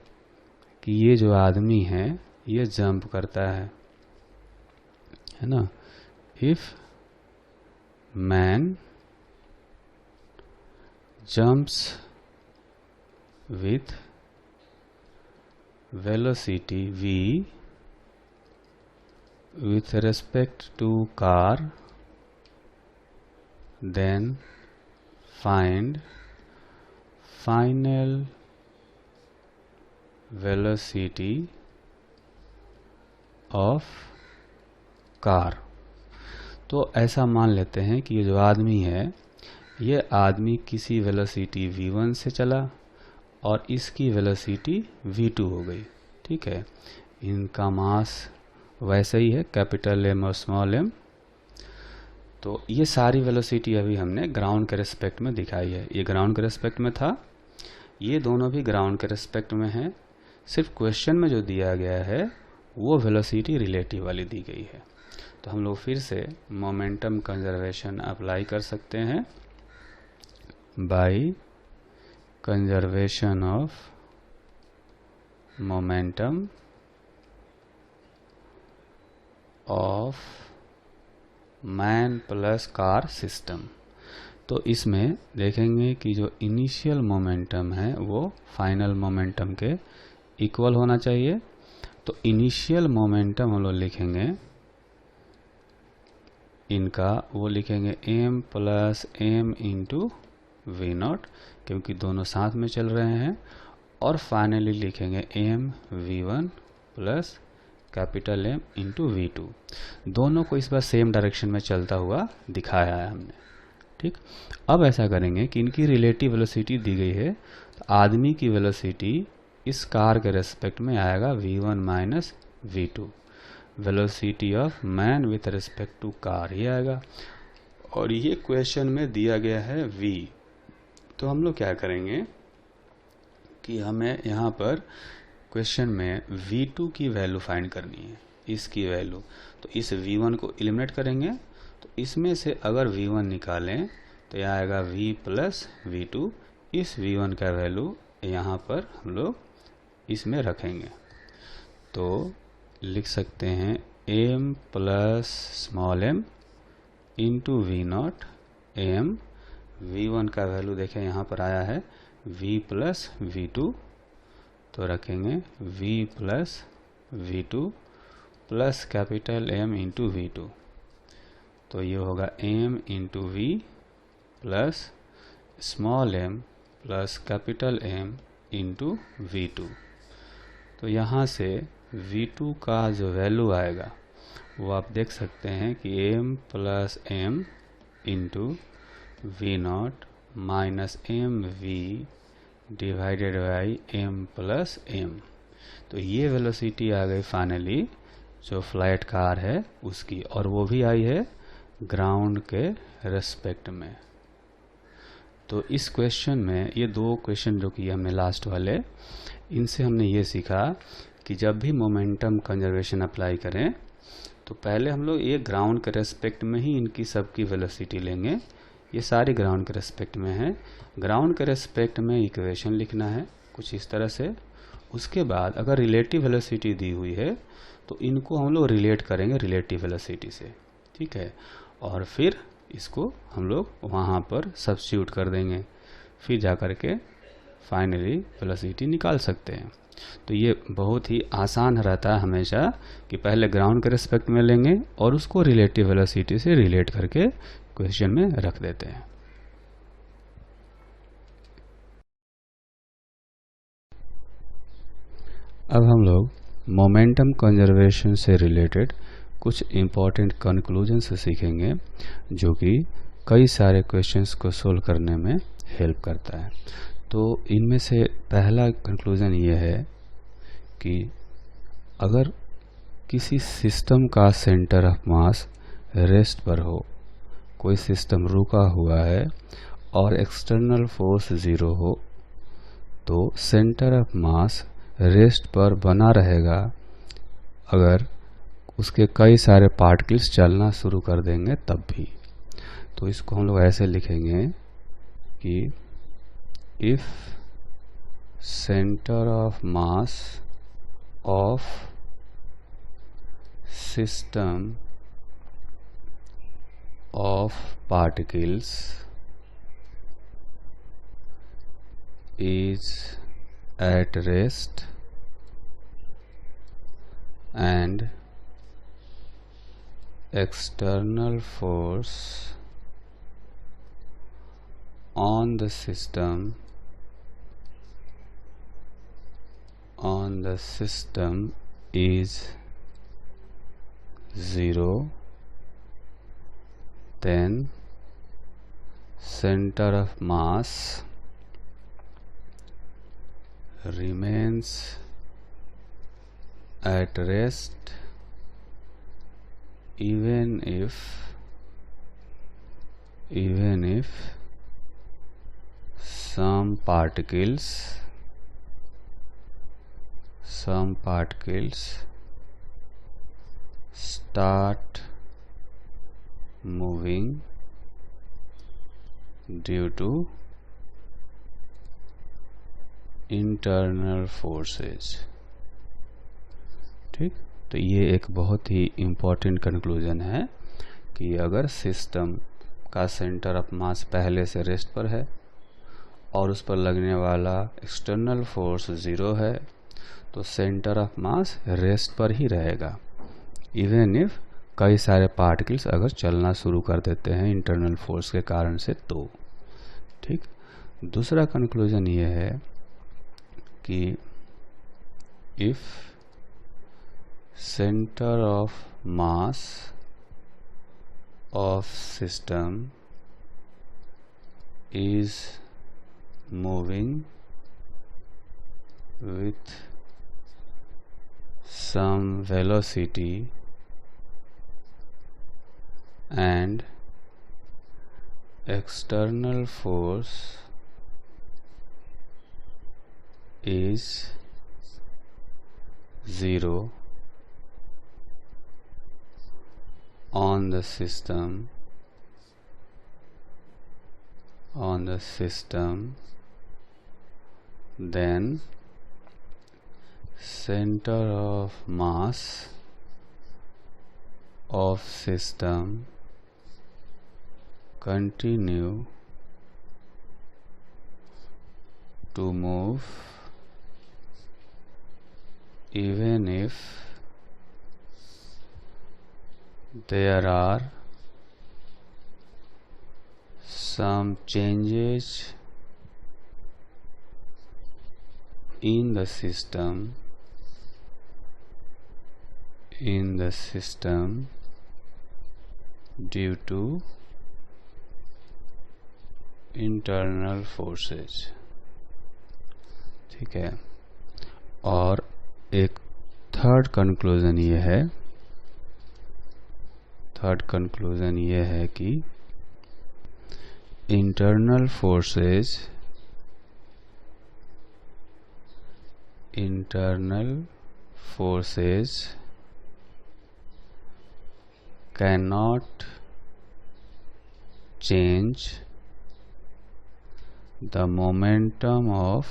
कि ये जो आदमी है ये जंप करता है ना। If man jumps with velocity v with respect to car, then find final velocity of car। तो ऐसा मान लेते हैं कि ये जो आदमी है ये आदमी किसी वेलोसिटी v1 से चला और इसकी वेलोसिटी v2 हो गई। ठीक है, इनका मास वैसे ही है, कैपिटल M और स्मॉल m। तो ये सारी वेलोसिटी अभी हमने ग्राउंड के रेस्पेक्ट में दिखाई है। ये ग्राउंड के रेस्पेक्ट में था, ये दोनों भी ग्राउंड के रेस्पेक्ट में हैं। सिर्फ क्वेश्चन में जो दिया गया है वो वेलोसिटी रिलेटिव वाली दी गई है। तो हम लोग फिर से मोमेंटम कंजर्वेशन अप्लाई कर सकते हैं bye conservation of momentum of man plus car system। तो इसमें देखेंगे कि जो इनिशियल मोमेंटम है वो फाइनल मोमेंटम के इक्वल होना चाहिए। तो इनिशियल मोमेंटम हम लोग लिखेंगे इनका, वो लिखेंगे m plus m into v0, क्योंकि दोनों साथ में चल रहे हैं। और फाइनली लिखेंगे m v1 plus capital M into v2। दोनों को इस बार सेम डायरेक्शन में चलता हुआ दिखाया है हमने। ठीक, अब ऐसा करेंगे कि इनकी रिलेटिव वेलोसिटी दी गई है, तो आदमी की वेलोसिटी इस कार के रेस्पेक्ट में आएगा v1 minus v2। Velocity of man with respect to car ही आएगा, और ये क्वेश्चन में दिया गया है v। तो हम लोग क्या करेंगे कि हमें यहाँ पर क्वेश्चन में v2 की वैल्यू फाइंड करनी है, इसकी वैल्यू। तो इस v1 को एलिमिनेट करेंगे, तो इसमें से अगर v1 निकालें तो यह आएगा v प्लस v2। इस v1 का वैल्यू यहाँ पर हम लोग इसमें रखेंगे, तो लिख सकते हैं m plus small m into v0 m। v1 का वैल्यू देखें यहाँ पर आया है v प्लस v2, तो रखेंगे v plus v2 plus capital M into v2। तो ये होगा m into v plus small m plus capital M into v2। तो यहाँ से v2 का जो वैल्यू आएगा वो आप देख सकते हैं कि m plus m into v0 minus mv divided by m plus m। तो ये वेलोसिटी आ गई फाइनली जो फ्लैट कार है उसकी, और वो भी आई है ग्राउंड के रेस्पेक्ट में। तो इस क्वेश्चन में ये दो क्वेश्चन जो किए हमने लास्ट वाले, इनसे हमने ये सीखा कि जब भी मोमेंटम कंजर्वेशन अप्लाई करें तो पहले हम लोग ये ग्राउंड के रेस्पेक्ट में ही इनकी सबकी वेलोसिटी लेंगे। ये सारी ग्राउंड के रेस्पेक्ट में है, ग्राउंड के रेस्पेक्ट में इक्वेशन लिखना है कुछ इस तरह से। उसके बाद अगर रिलेटिव वेलोसिटी दी हुई है तो इनको हम लोग रिलेट करेंगे रिलेटिव वेलोसिटी से। ठीक है, और फिर इसको हम लोग वहाँ पर सब्स्टिट्यूट कर देंगे, फिर जा कर के फाइनली वेलोसिटी निकाल सकते हैं। तो ये बहुत ही आसान रहता है हमेशा कि पहले ग्राउंड के रेस्पेक्ट में लेंगे और उसको रिलेटिव वेलोसिटी से रिलेट करके क्वेश्चन में रख देते हैं। अब हम लोग मोमेंटम कंजर्वेशन से रिलेटेड कुछ इम्पॉर्टेंट कंक्लूजन सीखेंगे जो कि कई सारे क्वेश्चंस को सोल्व करने में हेल्प करता है। तो इनमें से पहला कंक्लूजन ये है कि अगर किसी सिस्टम का सेंटर ऑफ मास रेस्ट पर हो कोई सिस्टम रुका हुआ है और एक्सटर्नल फोर्स 0 हो तो सेंटर ऑफ मास रेस्ट पर बना रहेगा अगर उसके कई सारे पार्टिकल्स चलना शुरू कर देंगे तब भी। तो इसको हम लोग ऐसे लिखेंगे कि if centre of mass of system of particles is at rest and external force on the system is 0, then center of mass remains at rest even if some particles start moving due to internal forces। ठीक, तो ये एक बहुत ही important conclusion है कि अगर system का centre of मास पहले से रेस्ट पर है और उस पर लगने वाला एक्सटर्नल फोर्स 0 है तो सेंटर ऑफ मास रेस्ट पर ही रहेगा इवन इफ कई सारे पार्टिकल्स अगर चलना शुरू कर देते हैं इंटरनल फोर्स के कारण से तो। ठीक, दूसरा कंक्लूजन ये है कि if centre of mass of system is moving with some velocity and external force is 0 on the system then center of mass of system continue to move even if there are some changes in the system due to internal forces। ठीक है, और एक third conclusion ये है कि internal forces cannot change the momentum of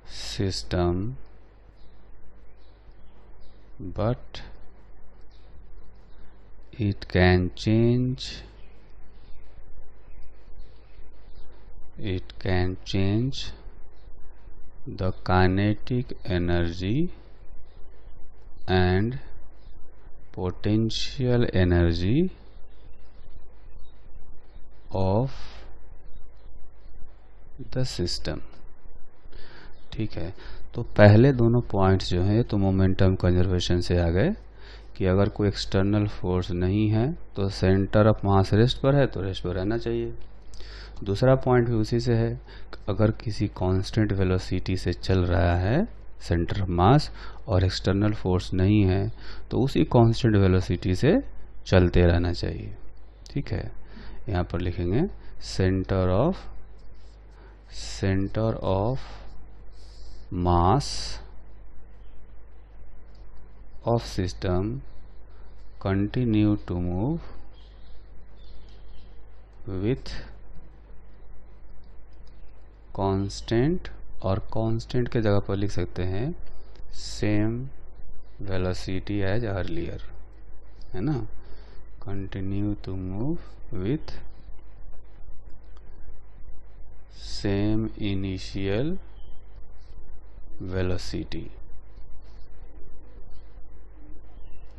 system, but it can change the kinetic energy and potential energy of the system। ठीक है, तो पहले दोनों पॉइंट्स जो हैं तो मोमेंटम कंजर्वेशन से आ गए कि अगर कोई एक्सटर्नल फोर्स नहीं है तो सेंटर ऑफ मास रेस्ट पर है तो रेस्ट पर रहना चाहिए। दूसरा पॉइंट भी उसी से है, अगर किसी कांस्टेंट वेलोसिटी से चल रहा है सेंटर ऑफ मास और एक्सटर्नल फोर्स नहीं है, तो उसी कांस्टेंट वेलोसिटी से चलते रहना चाहिए। ठीक है, यहाँ पर लिखेंगे centre of mass of system continue to move with constant, और कांस्टेंट के जगह पर लिख सकते हैं सेम वेलोसिटी एज अर्लियर, है ना। Continue to move with same initial velocity.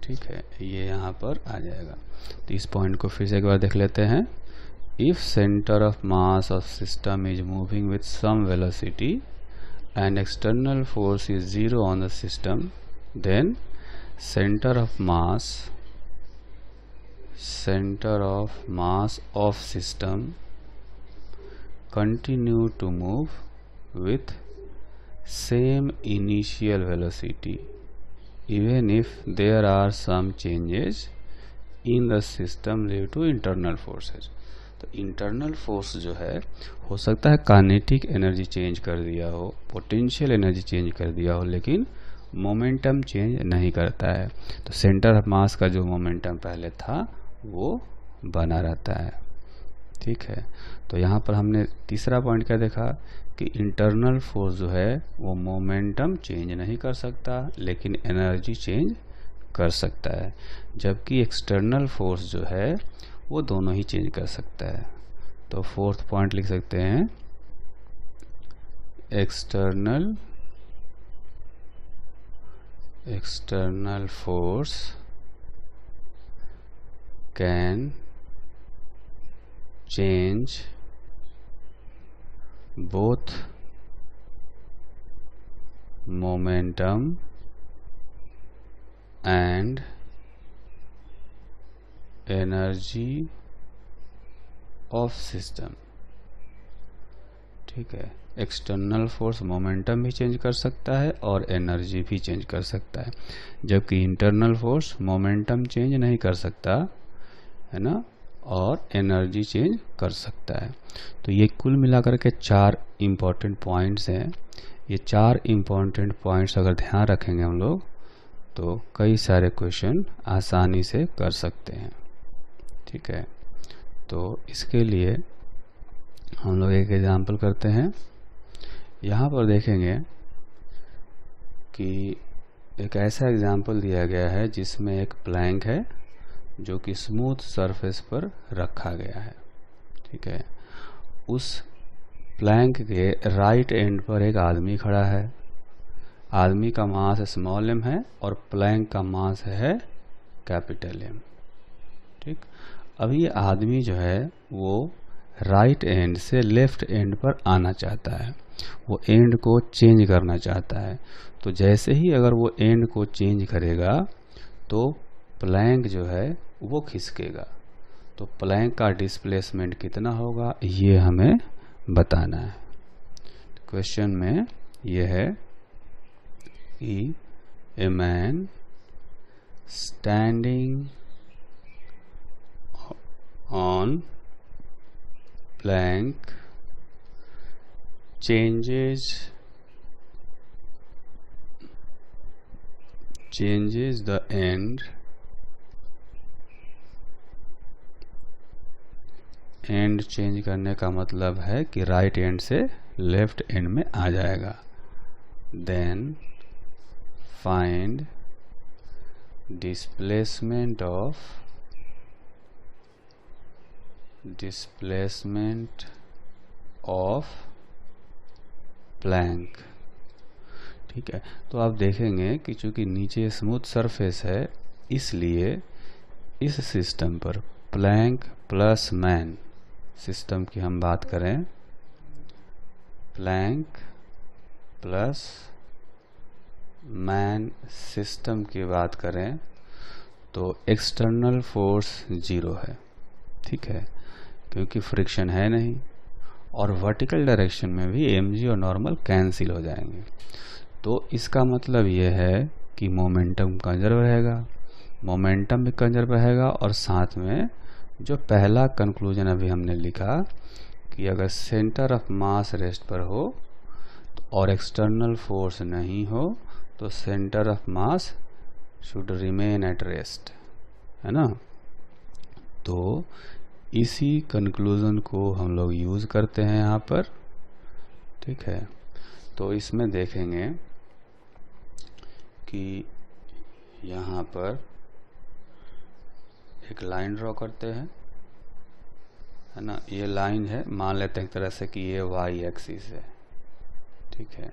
ठीक है, ये यहाँ पर आ जाएगा। तो इस पॉइंट को फिर से एक बार देख लेते हैं। If center of mass of system is moving with some velocity and external force is 0 on the system, then center of mass of system continue to move with same initial velocity even if there are some changes in the system due to internal forces। तो internal force जो है, हो सकता है kinetic energy change कर दिया हो, potential energy change कर दिया हो, लेकिन मोमेंटम चेंज नहीं करता है। तो सेंटर ऑफ मास का जो मोमेंटम पहले था वो बना रहता है। ठीक है, तो यहाँ पर हमने तीसरा पॉइंट क्या देखा कि इंटरनल फोर्स जो है वो मोमेंटम चेंज नहीं कर सकता, लेकिन एनर्जी चेंज कर सकता है, जबकि एक्सटर्नल फोर्स जो है वो दोनों ही चेंज कर सकता है। तो फोर्थ पॉइंट लिख सकते हैं external force can change both momentum and energy of system. ठीक है, एक्सटर्नल फोर्स मोमेंटम भी चेंज कर सकता है और एनर्जी भी चेंज कर सकता है, जबकि इंटरनल फोर्स मोमेंटम चेंज नहीं कर सकता, है ना, और एनर्जी चेंज कर सकता है। तो ये कुल मिलाकर के 4 इम्पॉर्टेंट पॉइंट्स हैं। ये 4 इम्पॉर्टेंट पॉइंट्स अगर ध्यान रखेंगे हम लोग तो कई सारे क्वेश्चन आसानी से कर सकते हैं। ठीक है, तो इसके लिए हम लोग एक एग्जाम्पल करते हैं। यहाँ पर देखेंगे कि एक ऐसा एग्जाम्पल दिया गया है जिसमें एक प्लैंक है जो कि स्मूथ सरफेस पर रखा गया है। ठीक है, उस प्लैंक के राइट एंड पर एक आदमी खड़ा है। आदमी का मास स्मॉल m है और प्लैंक का मास है कैपिटल M। ठीक, अब ये आदमी जो है वो राइट एंड से लेफ्ट एंड पर आना चाहता है, वो एंड को चेंज करना चाहता है। तो जैसे ही अगर वो एंड को चेंज करेगा तो प्लैंक जो है वो खिसकेगा। तो प्लैंक का डिस्प्लेसमेंट कितना होगा ये हमें बताना है। क्वेश्चन में ये है कि a man standing on plank changes the end चेंज करने का मतलब है कि राइट एंड से लेफ्ट एंड में आ जाएगा। Then find displacement of plank. ठीक है, तो आप देखेंगे कि चूंकि नीचे स्मूथ सरफेस है, इसलिए इस सिस्टम पर प्लैंक प्लस मैन सिस्टम की हम बात करें, प्लैंक प्लस मैन सिस्टम की बात करें तो एक्सटर्नल फोर्स 0 है। ठीक है, क्योंकि फ्रिक्शन है नहीं, और वर्टिकल डायरेक्शन में भी mg और नॉर्मल कैंसिल हो जाएंगे। तो इसका मतलब ये है कि मोमेंटम कंजर्व रहेगा, मोमेंटम भी कंजर्व रहेगा, और साथ में जो पहला कंक्लूजन अभी हमने लिखा कि अगर सेंटर ऑफ मास रेस्ट पर हो और एक्सटर्नल फोर्स नहीं हो तो centre of mass should remain at rest, है ना। तो इसी कंक्लूजन को हम लोग यूज़ करते हैं यहाँ पर, ठीक है। तो इसमें देखेंगे कि यहाँ पर एक लाइन ड्रॉ करते हैं, है ना। ये लाइन है, मान लेते हैं एक तरह से कि ये वाई एक्सिस है, ठीक है।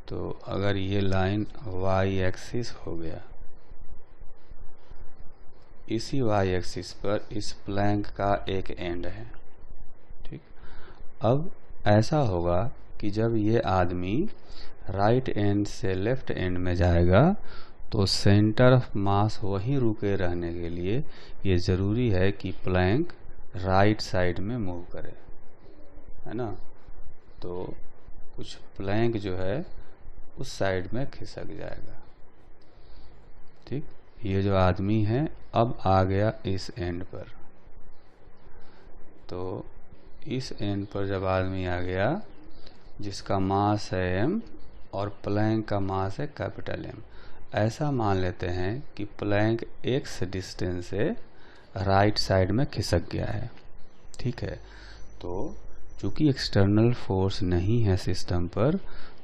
तो अगर ये लाइन वाई एक्सिस हो गया, इसी वाई एक्सिस पर इस प्लैंक का एक एंड है, ठीक। अब ऐसा होगा कि जब ये आदमी राइट एंड से लेफ्ट एंड में जाएगा तो सेंटर ऑफ मास वहीं रुके रहने के लिए ये ज़रूरी है कि प्लैंक राइट साइड में मूव करे, है ना। तो कुछ प्लैंक जो है उस साइड में खिसक जाएगा, ठीक। ये जो आदमी है अब आ गया इस एंड पर, तो इस एंड पर जब आदमी आ गया जिसका मास है m और प्लैंक का मास है कैपिटल M, ऐसा मान लेते हैं कि प्लैंक x डिस्टेंस से राइट साइड में खिसक गया है, ठीक है। तो चूंकि एक्सटर्नल फोर्स नहीं है सिस्टम पर,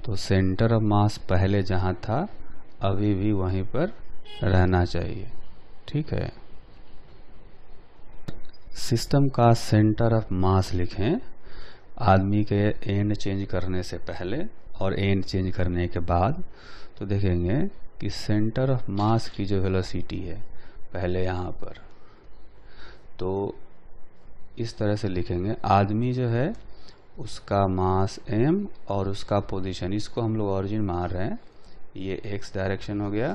तो सेंटर ऑफ मास पहले जहां था अभी भी वहीं पर रहना चाहिए, ठीक है। सिस्टम का सेंटर ऑफ मास लिखें आदमी के एंड चेंज करने से पहले और एंड चेंज करने के बाद। तो देखेंगे कि सेंटर ऑफ मास की जो वेलोसिटी है पहले यहाँ पर, तो इस तरह से लिखेंगे, आदमी जो है उसका मास m और उसका पोजीशन, इसको हम लोग ऑरिजिन मान रहे हैं, ये x डायरेक्शन हो गया,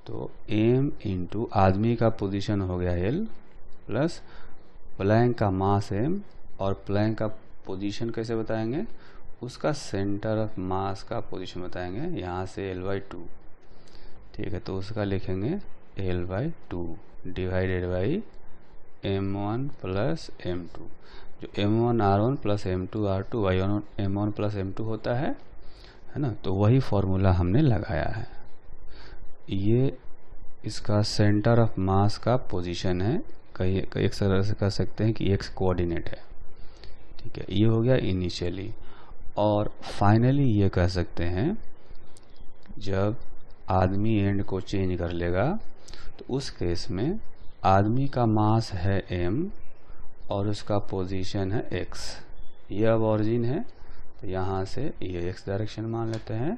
तो m इंटू आदमी का पोजीशन हो गया l प्लस प्लैंक का मास m, और प्लैंक का पोजीशन कैसे बताएंगे, उसका सेंटर ऑफ मास का पोजीशन बताएंगे यहाँ से l/2, ठीक है। तो उसका लिखेंगे l/2 divided by m1 plus m2, जो m1 r1 plus m2 r2 m1 plus m2 होता है ना। तो वही फॉर्मूला हमने लगाया है। ये इसका सेंटर ऑफ मास का पोजीशन है, कई एक तरह से कह सकते हैं कि x कोऑर्डिनेट है, ठीक है। ये हो गया इनिशियली, और फाइनली ये कह सकते हैं जब आदमी एंड को चेंज कर लेगा तो उस केस में आदमी का मास है m और उसका पोजीशन है x, ये अब ऑरिजिन है, तो यहाँ से ये x डायरेक्शन मान लेते हैं,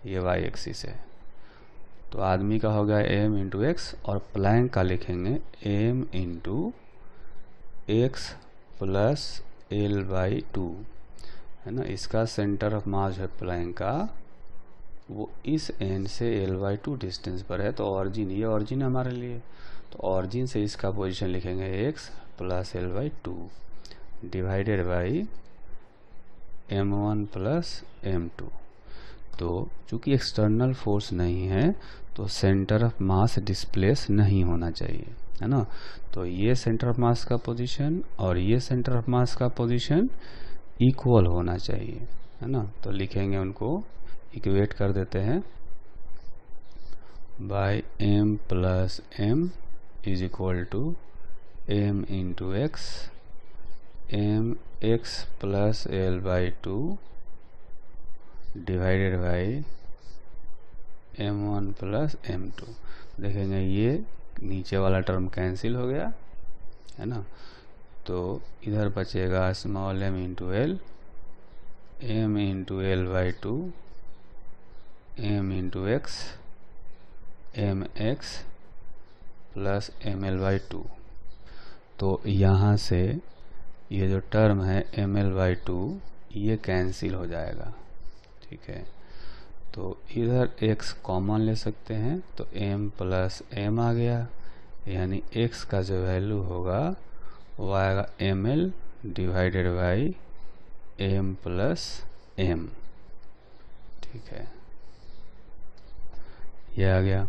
ये y एक्सिस है। तो आदमी का हो गया m इंटू एक्स, और प्लैंक का लिखेंगे m into x plus l/2, है ना। इसका सेंटर ऑफ मास है प्लैंक का, वो इस एंड से l/2 डिस्टेंस पर है, तो ऑरिजिन, ये ऑरिजिन हमारे लिए, तो ऑरिजिन से इसका पोजीशन लिखेंगे x plus l/2 divided by m1 plus m2। तो चूंकि एक्सटर्नल फोर्स नहीं है तो सेंटर ऑफ मास डिस्प्लेस नहीं होना चाहिए, है ना। तो ये सेंटर ऑफ मास का पोजीशन और ये सेंटर ऑफ मास का पोजीशन इक्वल होना चाहिए, है ना। तो लिखेंगे, उनको इक्वेट कर देते हैं, by m plus m is equal to m into X, m x plus l/2 divided by m1 plus m2। देखेंगे ये नीचे वाला टर्म कैंसिल हो गया, है ना। तो इधर बचेगा small m into L, m into l/2 m into X, m x plus ml/2। तो यहाँ से ये जो टर्म है ml/2 ये कैंसिल हो जाएगा, ठीक है। तो इधर x कॉमन ले सकते हैं, तो m प्लस m आ गया, यानी x का जो वैल्यू होगा वो आएगा ml divided by m plus m, ठीक। ठीक है, ये आ गया।